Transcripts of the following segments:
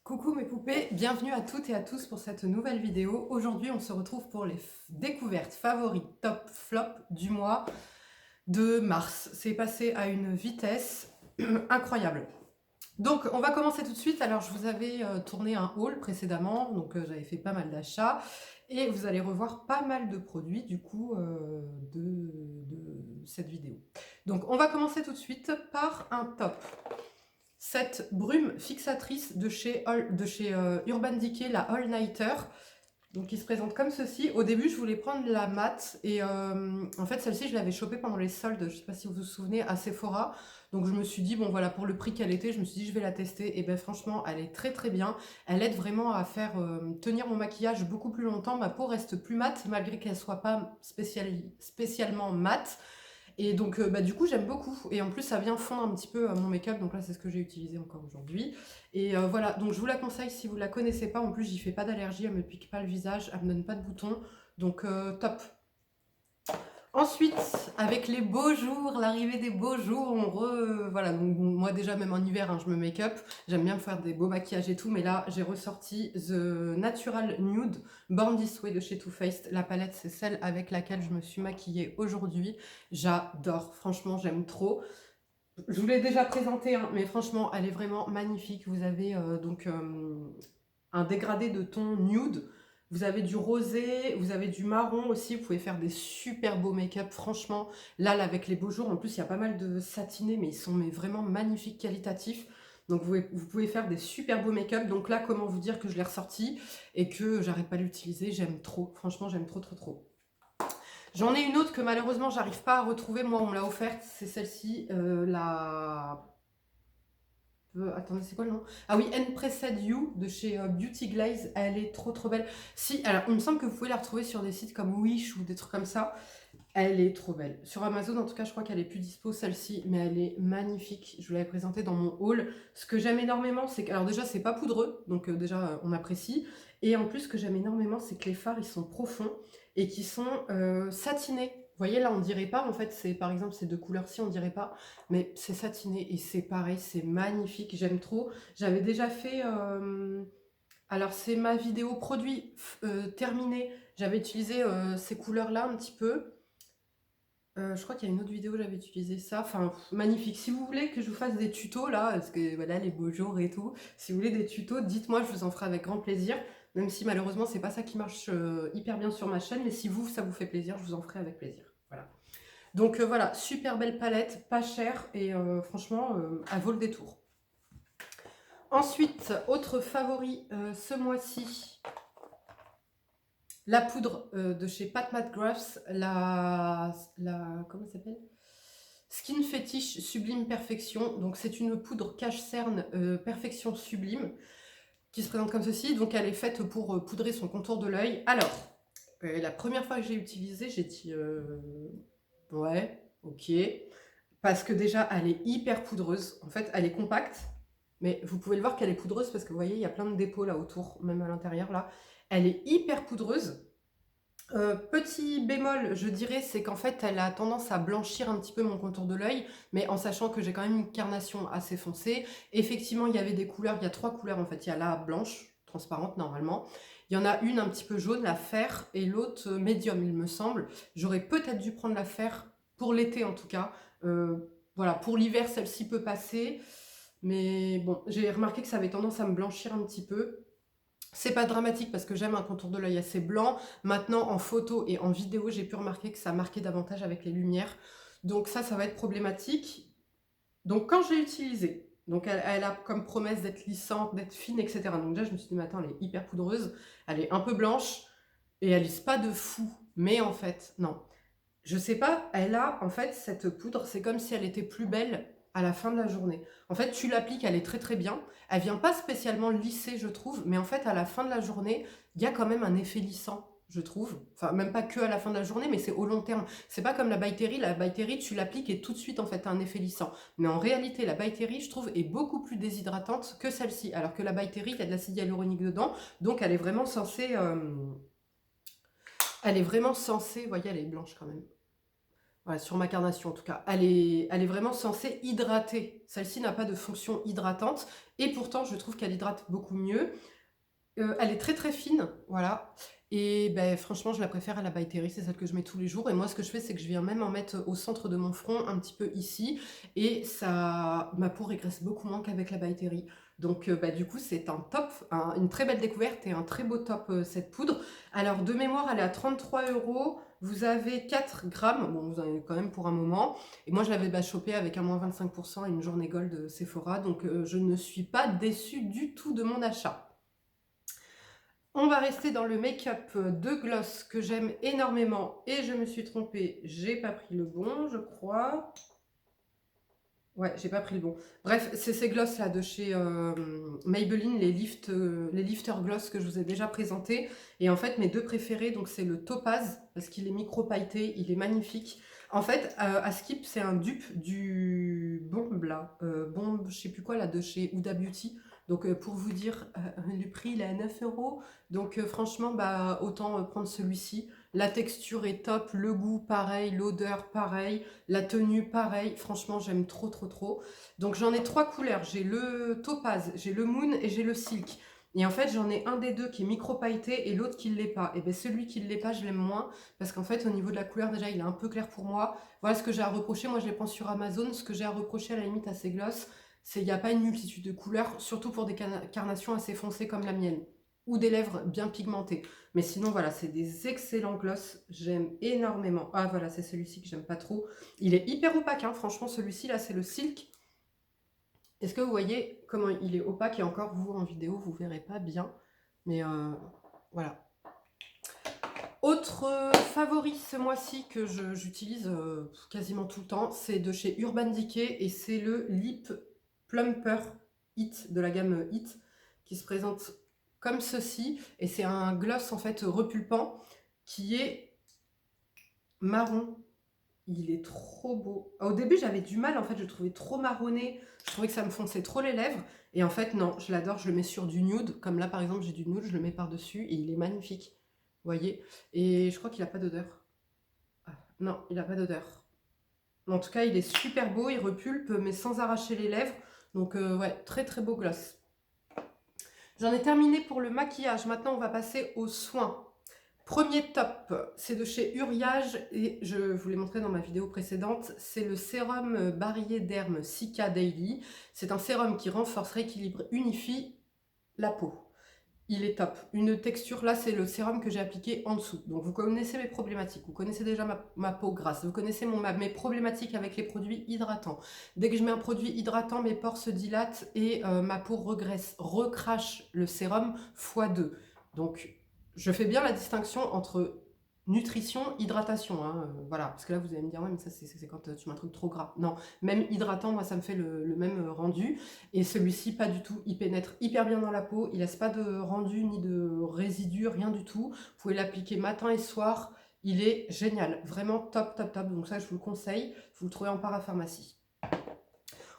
Coucou mes poupées, bienvenue à toutes et à tous pour cette nouvelle vidéo. Aujourd'hui, on se retrouve pour les découvertes favorites top flop du mois de mars. C'est passé à une vitesse incroyable. Donc, on va commencer tout de suite. Alors, je vous avais tourné un haul précédemment, donc j'avais fait pas mal d'achats. Et vous allez revoir pas mal de produits, du coup, de cette vidéo. Donc, on va commencer tout de suite par un top. Cette brume fixatrice de chez Urban Decay, la All Nighter, donc qui se présente comme ceci. Au début, je voulais prendre la mat et en fait, celle-ci, je l'avais chopée pendant les soldes, je ne sais pas si vous vous souvenez, à Sephora. Donc je me suis dit, bon voilà, pour le prix qu'elle était, je me suis dit, je vais la tester. Et bien franchement, elle est très très bien. Elle aide vraiment à faire tenir mon maquillage beaucoup plus longtemps. Ma peau reste plus mate, malgré qu'elle soit pas spécialement mate. Et donc, du coup, j'aime beaucoup. Et en plus, ça vient fondre un petit peu mon make-up. Donc là, c'est ce que j'ai utilisé encore aujourd'hui. Et voilà, donc je vous la conseille si vous ne la connaissez pas. En plus, j'y fais pas d'allergie, elle me pique pas le visage, elle me donne pas de boutons. Donc, top. Ensuite, avec les beaux jours, l'arrivée des beaux jours, voilà, donc moi déjà même en hiver, hein, je me make-up, j'aime bien me faire des beaux maquillages et tout, mais là j'ai ressorti The Natural Nude Born This Way de chez Too Faced. La palette, c'est celle avec laquelle je me suis maquillée aujourd'hui. J'adore, franchement j'aime trop. Je vous l'ai déjà présentée, hein, mais franchement elle est vraiment magnifique. Vous avez un dégradé de ton nude. Vous avez du rosé, vous avez du marron aussi, vous pouvez faire des super beaux make-up, franchement. Là, avec les beaux jours, en plus, il y a pas mal de satinés, mais ils sont vraiment magnifiques, qualitatifs. Donc, vous pouvez faire des super beaux make-up. Donc là, comment vous dire que je l'ai ressorti et que j'arrête pas de l'utiliser, j'aime trop. Franchement, j'aime trop, trop, trop. J'en ai une autre que malheureusement, j'arrive pas à retrouver. Moi, on me l'a offerte, c'est celle-ci, attendez, c'est quoi le nom? Ah oui, Pressed You de chez Beauty Glaze. Elle est trop trop belle. Si, alors il me semble que vous pouvez la retrouver sur des sites comme Wish ou des trucs comme ça. Elle est trop belle. Sur Amazon, en tout cas, je crois qu'elle est plus dispo celle-ci, mais elle est magnifique. Je vous l'avais présentée dans mon haul. Ce que j'aime énormément, c'est que, alors déjà, c'est pas poudreux, donc déjà, on apprécie. Et en plus, ce que j'aime énormément, c'est que les fards, ils sont profonds et qui sont satinés. Vous voyez, là, on dirait pas, en fait, c'est par exemple ces deux couleurs-ci, on dirait pas, mais c'est satiné et c'est pareil, c'est magnifique, j'aime trop. J'avais déjà fait, alors c'est ma vidéo produit terminée, j'avais utilisé ces couleurs-là un petit peu. Je crois qu'il y a une autre vidéo, j'avais utilisé ça. Enfin, magnifique. Si vous voulez que je vous fasse des tutos là, parce que voilà, les beaux jours et tout, si vous voulez des tutos, dites-moi, je vous en ferai avec grand plaisir. Même si malheureusement, c'est pas ça qui marche hyper bien sur ma chaîne, mais si vous, ça vous fait plaisir, je vous en ferai avec plaisir. Voilà. Donc voilà, super belle palette, pas chère et franchement, elle vaut le détour. Ensuite, autre favori ce mois-ci, la poudre de chez Pat McGrath, comment ça s'appelle? Skin Fetish Sublime Perfection. Donc c'est une poudre cache-cerne Perfection Sublime qui se présente comme ceci. Donc elle est faite pour poudrer son contour de l'œil. Alors, la première fois que j'ai utilisé, j'ai dit ouais, ok. Parce que déjà, elle est hyper poudreuse. En fait, elle est compacte. Mais vous pouvez le voir qu'elle est poudreuse parce que vous voyez, il y a plein de dépôts là autour, même à l'intérieur là. Elle est hyper poudreuse. Petit bémol, je dirais, c'est qu'en fait, elle a tendance à blanchir un petit peu mon contour de l'œil, mais en sachant que j'ai quand même une carnation assez foncée. Effectivement, il y avait des couleurs, il y a 3 couleurs en fait. Il y a la blanche, transparente normalement. Il y en a une un petit peu jaune, la fer, et l'autre médium, il me semble. J'aurais peut-être dû prendre la fer pour l'été en tout cas. Voilà, pour l'hiver, celle-ci peut passer. Mais bon, j'ai remarqué que ça avait tendance à me blanchir un petit peu. C'est pas dramatique parce que j'aime un contour de l'œil assez blanc. Maintenant, en photo et en vidéo, j'ai pu remarquer que ça marquait davantage avec les lumières. Donc ça va être problématique. Donc quand je l'ai utilisée, donc elle a comme promesse d'être lissante, d'être fine, etc. Donc déjà, je me suis dit, mais attends, elle est hyper poudreuse, elle est un peu blanche et elle lisse pas de fou. Mais en fait, non. Je sais pas, elle a, en fait, cette poudre, c'est comme si elle était plus belle à la fin de la journée. En fait, tu l'appliques, elle est très très bien. Elle vient pas spécialement lisser, je trouve, mais en fait, à la fin de la journée, il y a quand même un effet lissant, je trouve. Enfin, même pas que à la fin de la journée, mais c'est au long terme. C'est pas comme la By Terry. La By Terry, tu l'appliques et tout de suite, en fait, t'as un effet lissant. Mais en réalité, la By Terry, je trouve, est beaucoup plus déshydratante que celle-ci. Alors que la By Terry, il y a de l'acide hyaluronique dedans, donc elle est vraiment censée... vous voyez, elle est blanche quand même. Voilà, sur ma carnation en tout cas. Elle est vraiment censée hydrater. Celle-ci n'a pas de fonction hydratante et pourtant je trouve qu'elle hydrate beaucoup mieux. Elle est très très fine, voilà. Et ben, franchement, je la préfère à la By Terry, c'est celle que je mets tous les jours. Et moi, ce que je fais, c'est que je viens même en mettre au centre de mon front, un petit peu ici. Et ça, ma peau régresse beaucoup moins qu'avec la By Terry. Donc, bah, du coup, c'est un top, une très belle découverte et un très beau top, cette poudre. Alors, de mémoire, elle est à 33 €. Vous avez 4 grammes. Bon, vous en avez quand même pour un moment. Et moi, je l'avais chopé avec un moins 25% et une journée gold Sephora. Donc, je ne suis pas déçue du tout de mon achat. On va rester dans le make-up de gloss que j'aime énormément et je me suis trompée, j'ai pas pris le bon, je crois. Ouais, j'ai pas pris le bon. Bref, c'est ces gloss là de chez Maybelline, les Lifter Gloss que je vous ai déjà présentés. Et en fait, mes deux préférés, donc c'est le Topaz parce qu'il est micro-pailleté, il est magnifique. En fait, à Skip, c'est un dupe du Bomb là, Bomb, je sais plus quoi là, de chez Huda Beauty. Donc pour vous dire, le prix il est à 9 €. Donc franchement, bah autant prendre celui-ci. La texture est top, le goût pareil, l'odeur pareil, la tenue pareil. Franchement, j'aime trop trop trop. Donc j'en ai 3 couleurs. J'ai le topaz, j'ai le moon et j'ai le silk. Et en fait, j'en ai un des deux qui est micro pailleté et l'autre qui ne l'est pas. Et bien celui qui ne l'est pas, je l'aime moins parce qu'en fait, au niveau de la couleur, déjà, il est un peu clair pour moi. Voilà ce que j'ai à reprocher. Moi, je les prends sur Amazon. Ce que j'ai à reprocher à la limite à ces gloss, c'est qu'il n'y a pas une multitude de couleurs, surtout pour des carnations assez foncées comme la mienne ou des lèvres bien pigmentées. Mais sinon, voilà, c'est des excellents gloss. J'aime énormément. Ah, voilà, c'est celui-ci que j'aime pas trop. Il est hyper opaque, hein. Franchement, celui-ci, là, c'est le silk. Est-ce que vous voyez comment il est opaque? Et encore, vous, en vidéo, vous verrez pas bien. Mais voilà. Autre favori ce mois-ci que j'utilise quasiment tout le temps, c'est de chez Urban Decay et c'est le Lip Plumper Hit de la gamme Hit qui se présente comme ceci. Et c'est un gloss en fait repulpant qui est marron. Il est trop beau. Au début, j'avais du mal, en fait, je le trouvais trop marronné. Je trouvais que ça me fonçait trop les lèvres. Et en fait, non, je l'adore, je le mets sur du nude. Comme là, par exemple, j'ai du nude, je le mets par-dessus et il est magnifique. Vous voyez? Et je crois qu'il n'a pas d'odeur. Ah, non, il n'a pas d'odeur. En tout cas, il est super beau, il repulpe, mais sans arracher les lèvres. Donc, ouais, très très beau gloss. J'en ai terminé pour le maquillage. Maintenant, on va passer aux soins. Premier top, c'est de chez Uriage et je vous l'ai montré dans ma vidéo précédente, c'est le sérum Barrier Derme Cica Daily. C'est un sérum qui renforce, rééquilibre, unifie la peau. Il est top. Une texture, là c'est le sérum que j'ai appliqué en dessous. Donc vous connaissez mes problématiques, vous connaissez déjà ma peau grasse, vous connaissez mes problématiques avec les produits hydratants. Dès que je mets un produit hydratant, mes pores se dilatent et ma peau regresse, recrache le sérum x2. Donc je fais bien la distinction entre nutrition, hydratation, hein, voilà, parce que là vous allez me dire, ouais mais ça c'est quand tu mets un truc trop gras. Non, même hydratant, moi ça me fait le même rendu, et celui-ci pas du tout, il pénètre hyper bien dans la peau, il laisse pas de rendu ni de résidus, rien du tout. Vous pouvez l'appliquer matin et soir, il est génial, vraiment top top top, donc ça je vous le conseille, vous le trouvez en parapharmacie.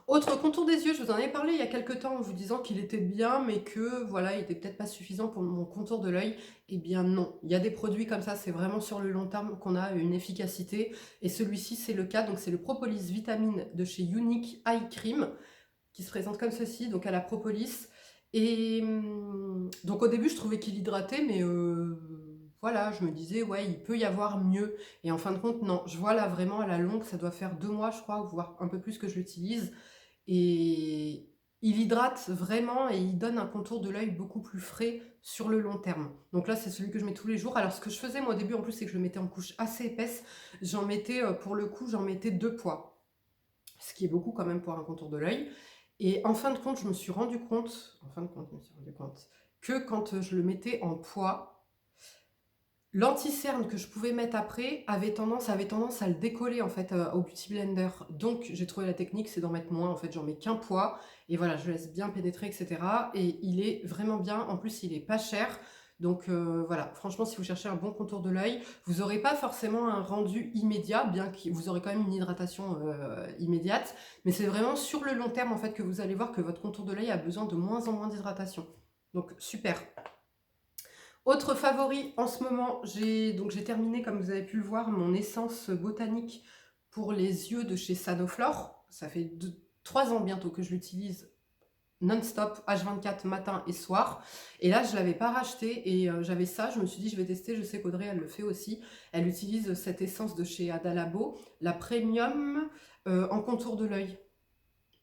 Autre contour des yeux, je vous en ai parlé il y a quelques temps en vous disant qu'il était bien, mais que voilà, il était peut-être pas suffisant pour mon contour de l'œil. Eh bien non, il y a des produits comme ça, c'est vraiment sur le long terme qu'on a une efficacité. Et celui-ci, c'est le cas, donc c'est le Propolis Vitamine de chez Unique Eye Cream, qui se présente comme ceci, donc à la propolis. Et donc au début, je trouvais qu'il hydratait, mais voilà, je me disais, ouais, il peut y avoir mieux. Et en fin de compte, non, je vois là vraiment à la longue, ça doit faire 2 mois, je crois, voire un peu plus que je l'utilise. Et il hydrate vraiment et il donne un contour de l'œil beaucoup plus frais sur le long terme. Donc là, c'est celui que je mets tous les jours. Alors ce que je faisais moi au début en plus, c'est que je le mettais en couche assez épaisse. J'en mettais, pour le coup, j'en mettais 2 poids. Ce qui est beaucoup quand même pour un contour de l'œil. Et en fin de compte, je me suis rendu compte, que quand je le mettais en poids, l'anti-cerne que je pouvais mettre après avait tendance à le décoller en fait au Beauty Blender. Donc j'ai trouvé la technique, c'est d'en mettre moins. En fait, j'en mets qu'un poids et voilà, je laisse bien pénétrer, etc. Et il est vraiment bien. En plus, il est pas cher. Donc voilà, franchement, si vous cherchez un bon contour de l'œil, vous n'aurez pas forcément un rendu immédiat, bien que vous aurez quand même une hydratation immédiate. Mais c'est vraiment sur le long terme en fait que vous allez voir que votre contour de l'œil a besoin de moins en moins d'hydratation. Donc super. Autre favori en ce moment, j'ai terminé, comme vous avez pu le voir, mon essence botanique pour les yeux de chez Sanoflore. Ça fait 3 ans bientôt que je l'utilise non-stop, H24, matin et soir. Et là, je ne l'avais pas racheté et j'avais ça. Je me suis dit, je vais tester. Je sais qu'Audrey, elle le fait aussi. Elle utilise cette essence de chez Adalabo, la Premium en contour de l'œil.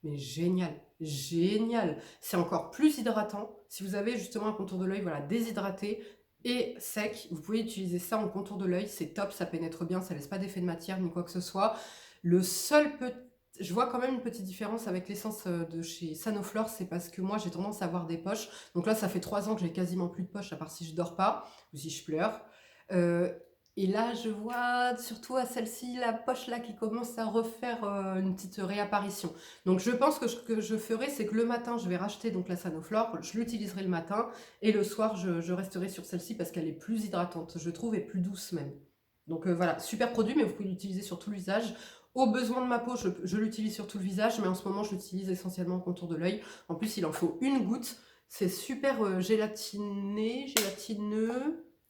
Mais génial, génial. C'est encore plus hydratant. Si vous avez justement un contour de l'œil, voilà, déshydraté et sec, vous pouvez utiliser ça en contour de l'œil. C'est top, ça pénètre bien, ça laisse pas d'effet de matière ni quoi que ce soit. Le seul petit... Je vois quand même une petite différence avec l'essence de chez Sanoflore, c'est parce que moi j'ai tendance à avoir des poches. Donc là, ça fait 3 ans que j'ai quasiment plus de poches, à part si je dors pas ou si je pleure. Et là, je vois surtout à celle-ci, la poche là qui commence à refaire une petite réapparition. Donc je pense que ce que je ferai, c'est que le matin, je vais racheter donc la Sanoflore, je l'utiliserai le matin, et le soir, je resterai sur celle-ci parce qu'elle est plus hydratante, je trouve, et plus douce même. Donc voilà, super produit, mais vous pouvez l'utiliser sur tout l'usage. Au besoin de ma peau, je l'utilise sur tout le visage, mais en ce moment, je l'utilise essentiellement au contour de l'œil. En plus, il en faut une goutte. C'est super gélatineux,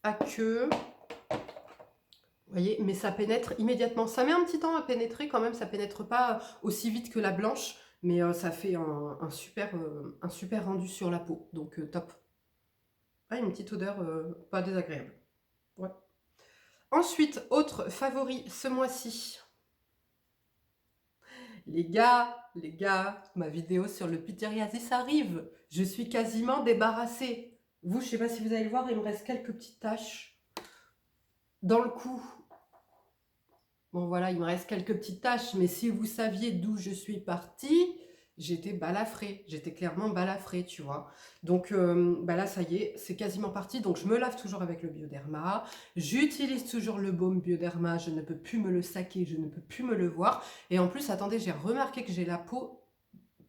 aqueux. Vous voyez, mais ça pénètre immédiatement. Ça met un petit temps à pénétrer quand même, ça pénètre pas aussi vite que la blanche, mais ça fait un super rendu sur la peau, donc top. Ah, une petite odeur pas désagréable. Ouais. Ensuite, autre favori ce mois-ci. Les gars, ma vidéo sur le pityriasis arrive. Je suis quasiment débarrassée. Vous, je sais pas si vous allez le voir, il me reste quelques petites taches dans le cou. Bon voilà, il me reste quelques petites taches, mais si vous saviez d'où je suis partie, j'étais balafrée, j'étais clairement balafrée, tu vois. Donc bah là, ça y est, c'est quasiment parti. Donc je me lave toujours avec le Bioderma, j'utilise toujours le baume Bioderma, je ne peux plus me le saquer, je ne peux plus me le voir. Et en plus, attendez, j'ai remarqué que j'ai la peau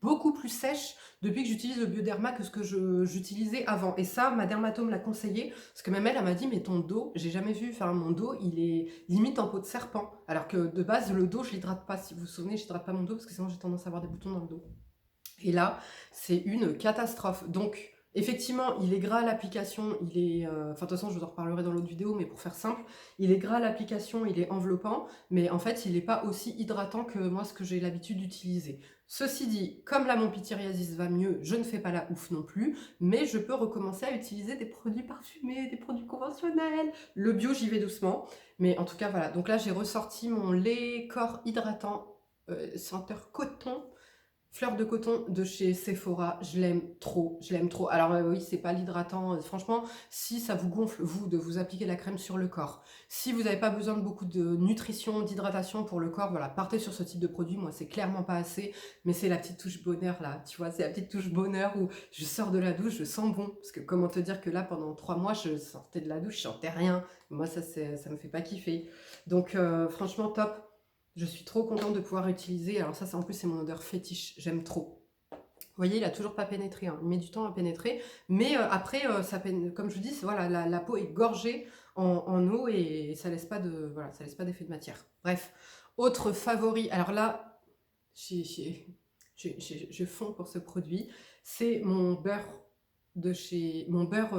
beaucoup plus sèche depuis que j'utilise le Bioderma que ce que j'utilisais avant. Et ça, ma dermatome l'a conseillé, parce que même elle m'a dit, mais ton dos, j'ai jamais vu, enfin mon dos, il est limite en peau de serpent. Alors que de base, le dos, je l'hydrate pas. Si vous vous souvenez, je n'hydrate pas mon dos, parce que sinon j'ai tendance à avoir des boutons dans le dos. Et là, c'est une catastrophe. Donc, effectivement, il est gras à l'application, il est... Enfin, de toute façon, je vous en reparlerai dans l'autre vidéo, mais pour faire simple, il est gras à l'application, il est enveloppant, mais en fait, il n'est pas aussi hydratant que moi, ce que j'ai l'habitude d'utiliser. Ceci dit, comme là, mon pityriasis va mieux, je ne fais pas la ouf non plus, mais je peux recommencer à utiliser des produits parfumés, des produits conventionnels. Le bio, j'y vais doucement. Mais en tout cas, voilà. Donc là, j'ai ressorti mon lait corps hydratant senteur coton, fleur de coton de chez Sephora, je l'aime trop, je l'aime trop. Alors oui, c'est pas l'hydratant, franchement, si ça vous gonfle, vous, de vous appliquer la crème sur le corps, si vous n'avez pas besoin de beaucoup de nutrition, d'hydratation pour le corps, voilà, partez sur ce type de produit. Moi, c'est clairement pas assez, mais c'est la petite touche bonheur là, tu vois, c'est la petite touche bonheur où je sors de la douche, je sens bon. Parce que comment te dire que là, pendant 3 mois, je sortais de la douche, je sentais rien. Moi, ça me fait pas kiffer. Donc franchement, top. Je suis trop contente de pouvoir utiliser. Alors ça, en plus, c'est mon odeur fétiche. J'aime trop. Vous voyez, il n'a toujours pas pénétré. Hein. Il met du temps à pénétrer. Mais après, ça comme je vous dis, voilà, la peau est gorgée en eau et ça laisse pas de, voilà, ça laisse pas d'effet de matière. Bref, autre favori. Alors là, je fonds pour ce produit. C'est mon beurre de chez... Mon beurre,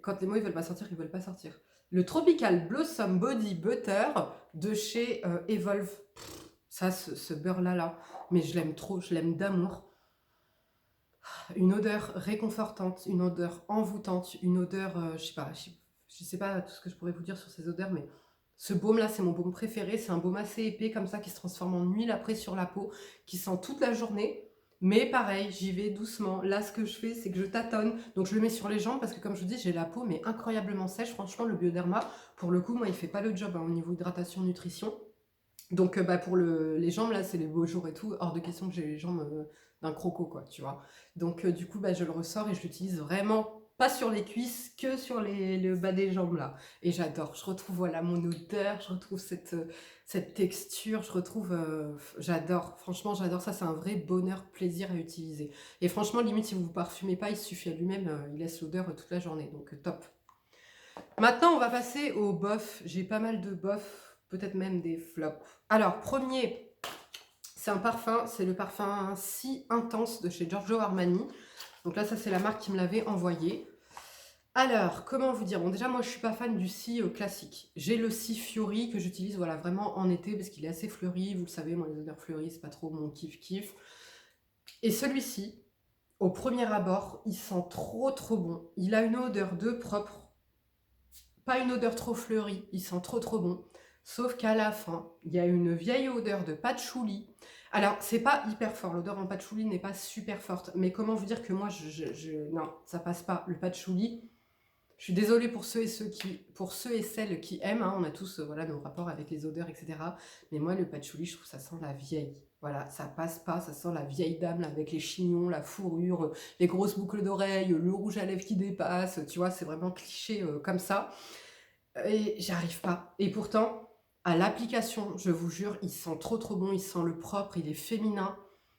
quand les mots ils veulent pas sortir, ils veulent pas sortir. Le Tropical Blossom Body Butter de chez Evolve. Ça, ce beurre-là, mais je l'aime trop, je l'aime d'amour. Une odeur réconfortante, une odeur envoûtante, une odeur, je sais pas tout ce que je pourrais vous dire sur ces odeurs, mais ce baume-là, c'est mon baume préféré. C'est un baume assez épais, comme ça, qui se transforme en huile après sur la peau, qui sent toute la journée. Mais pareil, j'y vais doucement. Là, ce que je fais, c'est que je tâtonne. Donc, je le mets sur les jambes parce que, comme je vous dis, j'ai la peau mais incroyablement sèche. Franchement, le Bioderma, pour le coup, moi, il fait pas le job hein, au niveau hydratation, nutrition. Donc, pour les jambes, là, c'est les beaux jours et tout. Hors de question que j'ai les jambes d'un croco, quoi, tu vois. Donc, du coup, je le ressors et je l'utilise vraiment pas sur les cuisses, que sur le bas des jambes, là. Et j'adore. Je retrouve, voilà, mon odeur, je retrouve cette texture, je retrouve... j'adore. Franchement, j'adore ça. C'est un vrai bonheur, plaisir à utiliser. Et franchement, limite, si vous ne vous parfumez pas, il suffit à lui-même, il laisse l'odeur toute la journée. Donc, top. Maintenant, on va passer au bof. J'ai pas mal de bof, peut-être même des flops. Alors, premier, c'est un parfum. C'est le parfum Si Intense de chez Giorgio Armani. Donc là, ça, c'est la marque qui me l'avait envoyé. Alors, comment vous dire? Bon, déjà, moi, je suis pas fan du Si classique. J'ai le Si Fiori que j'utilise, voilà, vraiment en été parce qu'il est assez fleuri. Vous le savez, moi, les odeurs fleuries, c'est pas trop mon kiff-kiff. Et celui-ci, au premier abord, il sent trop bon. Il a une odeur de propre, pas une odeur trop fleurie. Il sent trop bon. Sauf qu'à la fin, il y a une vieille odeur de patchouli. Alors, c'est pas hyper fort. L'odeur en patchouli n'est pas super forte. Mais comment vous dire que moi, non, ça passe pas. Le patchouli, je suis désolée pour pour ceux et celles qui aiment, hein, on a tous voilà, nos rapports avec les odeurs, etc. Mais moi, le patchouli, je trouve que ça sent la vieille. Voilà, ça passe pas, ça sent la vieille dame là, avec les chignons, la fourrure, les grosses boucles d'oreilles, le rouge à lèvres qui dépasse, tu vois, c'est vraiment cliché comme ça. Et j'arrive pas. Et pourtant, à l'application, je vous jure, il sent trop bon, il sent le propre, il est féminin,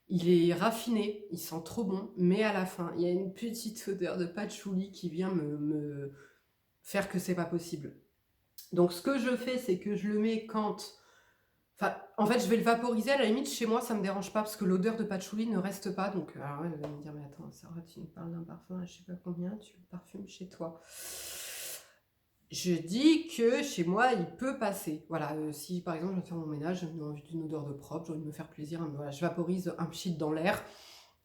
il est raffiné, il sent trop bon, mais à la fin, il y a une petite odeur de patchouli qui vient me faire que c'est pas possible. Donc ce que je fais, c'est que je le mets quand... Enfin, en fait, je vais le vaporiser, à la limite, chez moi, ça me dérange pas, parce que l'odeur de patchouli ne reste pas. Donc, alors, elle va me dire, mais attends, Sarah, tu me parles d'un parfum à je sais pas combien, tu le parfumes chez toi. Je dis que chez moi, il peut passer. Voilà, si par exemple, je vais faire mon ménage, j'ai envie d'une odeur de propre, j'ai envie de me faire plaisir, voilà, je vaporise un pchit dans l'air.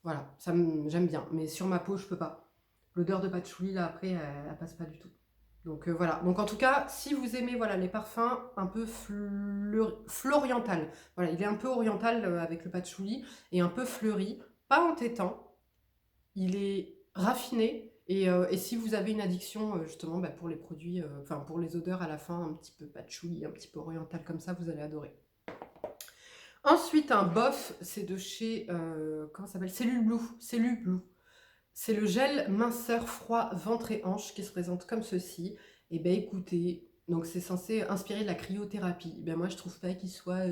Voilà, j'aime bien. Mais sur ma peau, je peux pas. L'odeur de patchouli, là, après, elle passe pas du tout. Donc voilà. Donc en tout cas, si vous aimez voilà, les parfums un peu floriental, voilà, il est un peu oriental avec le patchouli et un peu fleuri, pas entêtant, il est raffiné. Et si vous avez une addiction justement bah, pour les produits, enfin pour les odeurs à la fin, un petit peu patchouli, un petit peu oriental comme ça, vous allez adorer. Ensuite, un bof, c'est de chez, comment ça s'appelle? Cellule Blue. Cellule Blue. C'est le gel minceur froid ventre et hanche qui se présente comme ceci. Et bien écoutez, donc c'est censé inspirer de la cryothérapie. Ben moi je trouve pas qu'il soit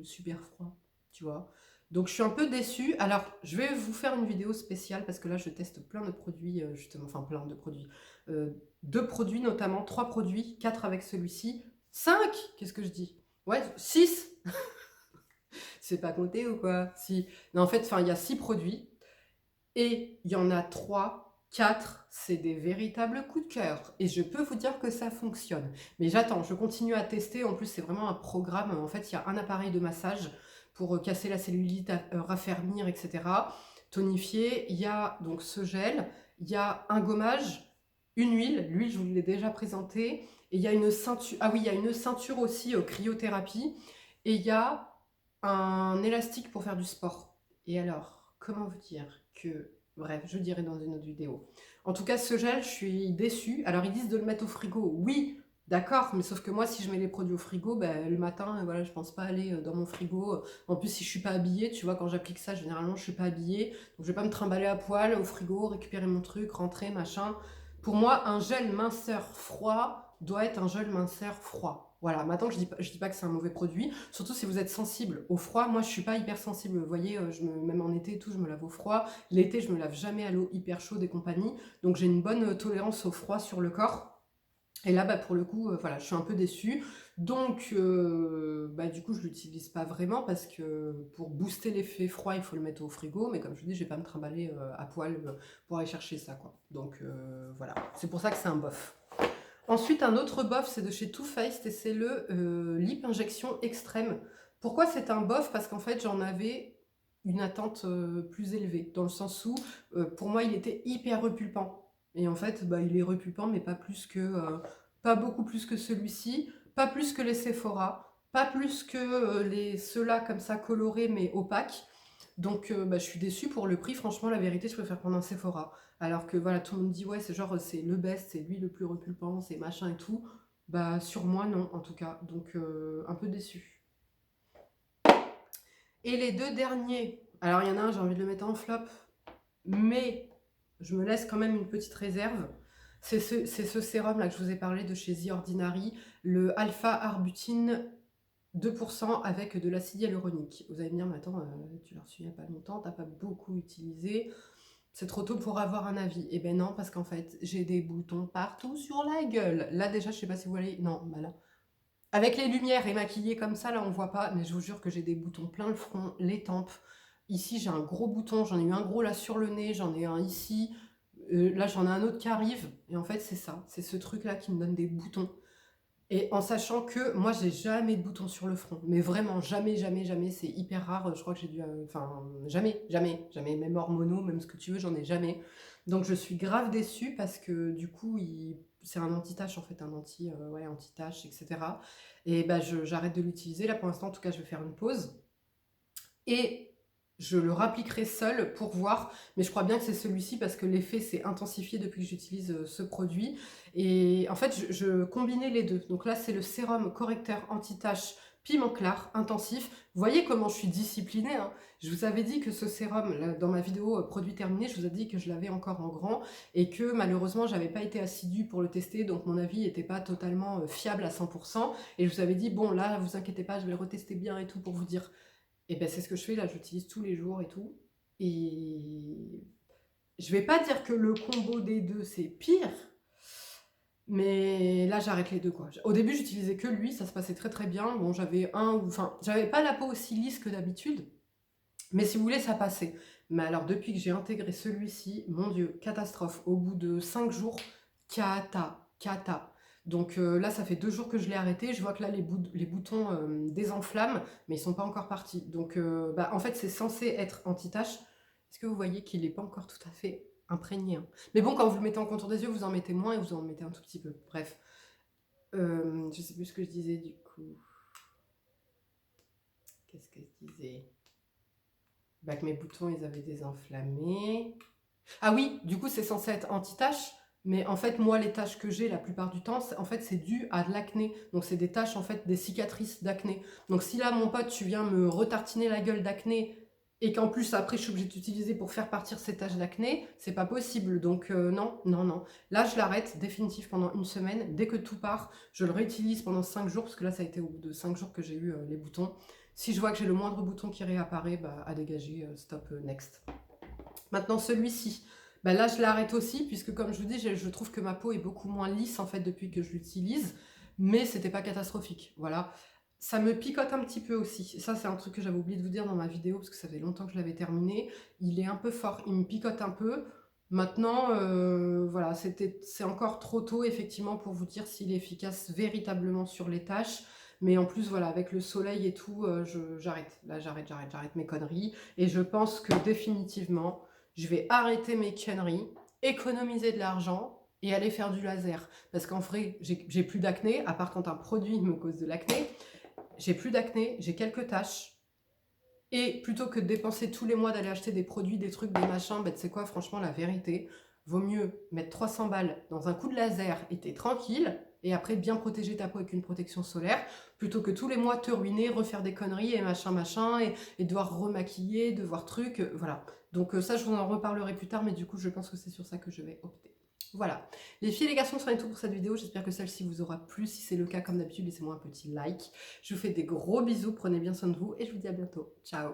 super froid, tu vois. Donc je suis un peu déçue. Alors je vais vous faire une vidéo spéciale parce que là je teste plein de produits justement, enfin plein de produits. 2 produits notamment, 3 produits, 4 avec celui-ci, 5, qu'est-ce que je dis? Ouais, 6. C'est pas compté ou quoi? Si. Non en fait, enfin il y a 6 produits. Et il y en a 3, 4, c'est des véritables coups de cœur. Et je peux vous dire que ça fonctionne. Mais j'attends, je continue à tester. En plus, c'est vraiment un programme. En fait, il y a un appareil de massage pour casser la cellulite, raffermir, etc. Tonifier. Il y a donc ce gel. Il y a un gommage, une huile. L'huile, je vous l'ai déjà présentée. Et il y a une ceinture. Ah oui, il y a une ceinture aussi cryothérapie. Et il y a un élastique pour faire du sport. Et alors, comment vous dire que... Bref, je dirai dans une autre vidéo. En tout cas, ce gel, je suis déçue. Alors, ils disent de le mettre au frigo. Oui, d'accord, mais sauf que moi, si je mets les produits au frigo, ben, le matin, voilà, je pense pas aller dans mon frigo. En plus, si je suis pas habillée, tu vois, quand j'applique ça, généralement, je suis pas habillée. Donc, je vais pas me trimballer à poil au frigo, récupérer mon truc, rentrer, machin. Pour moi, un gel minceur froid doit être un gel minceur froid. Voilà, maintenant je dis pas que c'est un mauvais produit, surtout si vous êtes sensible au froid. Moi, je suis pas hyper sensible, vous voyez, même en été et tout, je me lave au froid. L'été, je me lave jamais à l'eau hyper chaude et compagnie. Donc j'ai une bonne tolérance au froid sur le corps. Et là, bah, pour le coup, voilà, je suis un peu déçue. Donc, bah, du coup, je l'utilise pas vraiment parce que pour booster l'effet froid, il faut le mettre au frigo. Mais comme je vous dis, je vais pas me trimballer à poil pour aller chercher ça, quoi. Donc, voilà. C'est pour ça que c'est un bof. Ensuite, un autre bof, c'est de chez Too Faced et c'est le Lip Injection Extrême. Pourquoi c'est un bof? Parce qu'en fait, j'en avais une attente plus élevée, dans le sens où, pour moi, il était hyper repulpant. Et en fait, bah, il est repulpant, mais pas plus que, pas beaucoup plus que celui-ci, pas plus que les Sephora, pas plus que ceux-là comme ça colorés mais opaques. Donc, bah, je suis déçue pour le prix. Franchement, la vérité, je préfère prendre un Sephora. Alors que voilà, tout le monde dit ouais, c'est genre c'est le best, c'est lui le plus repulpant, c'est machin et tout. Bah sur moi non en tout cas, donc un peu déçu. Et les 2 derniers, alors il y en a un, j'ai envie de le mettre en flop, mais je me laisse quand même une petite réserve. C'est ce sérum là que je vous ai parlé de chez The Ordinary, le Alpha Arbutin 2% avec de l'acide hyaluronique. Vous allez me dire, mais attends, tu l'as reçu il n'y a pas longtemps, t'as pas beaucoup utilisé. C'est trop tôt pour avoir un avis. Eh ben non, parce qu'en fait, j'ai des boutons partout sur la gueule. Là, déjà, je sais pas si vous voyez. Non, bah là. Avec les lumières et maquillée comme ça, là, on voit pas. Mais je vous jure que j'ai des boutons plein le front, les tempes. Ici, j'ai un gros bouton. J'en ai eu un gros là sur le nez. J'en ai un ici. Là, j'en ai un autre qui arrive, et en fait, c'est ça. C'est ce truc-là qui me donne des boutons. Et en sachant que moi, j'ai jamais de boutons sur le front. Mais vraiment, jamais, jamais, jamais. C'est hyper rare. Je crois que j'ai dû... Enfin, jamais, jamais, jamais. Même hormonaux, même ce que tu veux, j'en ai jamais. Donc, je suis grave déçue parce que du coup, c'est un anti-tache, en fait. Un ouais, anti-tache, etc. Et bah, j'arrête de l'utiliser. Là, pour l'instant, en tout cas, je vais faire une pause. Et je le rappliquerai seul pour voir, mais je crois bien que c'est celui-ci parce que l'effet s'est intensifié depuis que j'utilise ce produit. Et en fait, je combinais les deux. Donc là, c'est le sérum correcteur anti-tache piment clair intensif. Vous voyez comment je suis disciplinée, hein. Je vous avais dit que ce sérum, là, dans ma vidéo produit terminé, je vous ai dit que je l'avais encore en grand et que malheureusement, j'avais pas été assidue pour le tester, donc mon avis n'était pas totalement fiable à 100%. Et je vous avais dit, bon, là, vous inquiétez pas, je vais le retester bien et tout pour vous dire. Et ben c'est ce que je fais là, j'utilise tous les jours et tout. Et je vais pas dire que le combo des deux c'est pire, mais là j'arrête les deux quoi. Au début j'utilisais que lui, ça se passait très très bien. Bon j'avais enfin j'avais pas la peau aussi lisse que d'habitude, mais si vous voulez ça passait. Mais alors depuis que j'ai intégré celui-ci, mon Dieu, catastrophe. Au bout de 5 jours, cata. Donc là, ça fait 2 jours que je l'ai arrêté. Je vois que là, les boutons désenflamment, mais ils sont pas encore partis. Donc bah, en fait, c'est censé être anti-tache. Est-ce que vous voyez qu'il n'est pas encore tout à fait imprégné, hein. Mais bon, quand vous le mettez en contour des yeux, vous en mettez moins et vous en mettez un tout petit peu. Bref. Je sais plus ce que je disais du coup. Qu'est-ce que je disais? Bah, que mes boutons, ils avaient désenflammé. Ah oui, du coup, c'est censé être anti-tache, mais en fait, moi, les taches que j'ai la plupart du temps, en fait, c'est dû à de l'acné. Donc, c'est des taches, en fait, des cicatrices d'acné. Donc, si là, mon pote, tu viens me retartiner la gueule d'acné et qu'en plus, après, je suis obligée d'utiliser pour faire partir ces taches d'acné, c'est pas possible. Donc, non, non, non. Là, je l'arrête définitif pendant une semaine. Dès que tout part, je le réutilise pendant 5 jours, parce que là, ça a été au bout de 5 jours que j'ai eu les boutons. Si je vois que j'ai le moindre bouton qui réapparaît, bah, à dégager, stop, next. Maintenant, celui-ci, bah là, je l'arrête aussi, puisque comme je vous dis, je trouve que ma peau est beaucoup moins lisse, en fait, depuis que je l'utilise, mais c'était pas catastrophique, voilà. Ça me picote un petit peu aussi. Ça, c'est un truc que j'avais oublié de vous dire dans ma vidéo, parce que ça fait longtemps que je l'avais terminé. Il est un peu fort, il me picote un peu. Maintenant, voilà, c'est encore trop tôt, effectivement, pour vous dire s'il est efficace véritablement sur les tâches. Mais en plus, voilà, avec le soleil et tout, j'arrête. Là, j'arrête mes conneries. Et je pense que définitivement, je vais arrêter mes conneries, économiser de l'argent et aller faire du laser. Parce qu'en vrai, j'ai plus d'acné, à part quand un produit me cause de l'acné. J'ai plus d'acné, j'ai quelques taches. Et plutôt que de dépenser tous les mois d'aller acheter des produits, des trucs, des machins, bah, tu sais quoi, franchement, la vérité, vaut mieux mettre 300 balles dans un coup de laser et t'es tranquille, et après bien protéger ta peau avec une protection solaire, plutôt que tous les mois te ruiner, refaire des conneries et machin, et devoir remaquiller, devoir truc, voilà. Donc ça, je vous en reparlerai plus tard, mais du coup, je pense que c'est sur ça que je vais opter. Voilà. Les filles et les garçons, c'en est tout pour cette vidéo. J'espère que celle-ci vous aura plu. Si c'est le cas, comme d'habitude, laissez-moi un petit like. Je vous fais des gros bisous, prenez bien soin de vous et je vous dis à bientôt. Ciao!